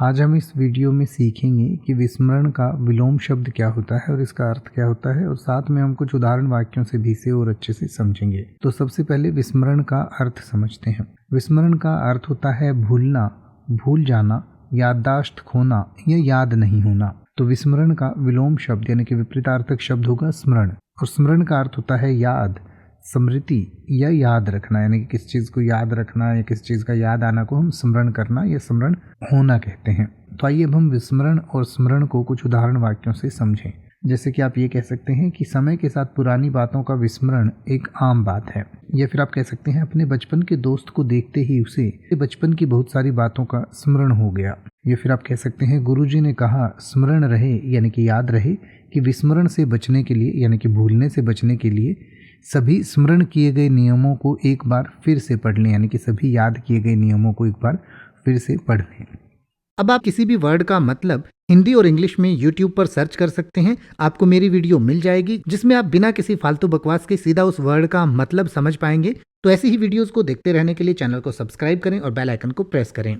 आज हम इस वीडियो में सीखेंगे कि विस्मरण का विलोम शब्द क्या होता है और इसका अर्थ क्या होता है, और साथ में हम कुछ उदाहरण वाक्यों से भी इसे और अच्छे से समझेंगे। तो सबसे पहले विस्मरण का अर्थ समझते हैं। विस्मरण का अर्थ होता है भूलना, भूल जाना, याददाश्त खोना या याद नहीं होना। तो विस्मरण का विलोम शब्द यानी कि विपरीतार्थक शब्द होगा स्मरण, और स्मरण का अर्थ होता है याद, स्मृति या याद रखना, यानी कि किस चीज़ को याद रखना या किस चीज़ का याद आना को हम स्मरण करना या स्मरण होना कहते हैं। तो आइए अब हम विस्मरण और स्मरण को कुछ उदाहरण वाक्यों से समझें। जैसे कि आप ये कह सकते हैं कि समय के साथ पुरानी बातों का विस्मरण एक आम बात है, या फिर आप कह सकते हैं अपने बचपन के दोस्त को देखते ही उसे बचपन की बहुत सारी बातों का स्मरण हो गया। या फिर आप कह सकते हैं गुरुजी ने कहा स्मरण रहे यानी कि याद रहे कि विस्मरण से बचने के लिए यानी कि भूलने से बचने के लिए सभी स्मरण किए गए नियमों को एक बार फिर से पढ़ लें, यानी कि सभी याद किए गए नियमों को एक बार फिर से पढ़ लें। अब आप किसी भी वर्ड का मतलब हिंदी और इंग्लिश में YouTube पर सर्च कर सकते हैं। आपको मेरी वीडियो मिल जाएगी जिसमें आप बिना किसी फालतू बकवास के सीधा उस वर्ड का मतलब समझ पाएंगे। तो ऐसी ही वीडियोस को देखते रहने के लिए चैनल को सब्सक्राइब करें और बेल आइकन को प्रेस करें।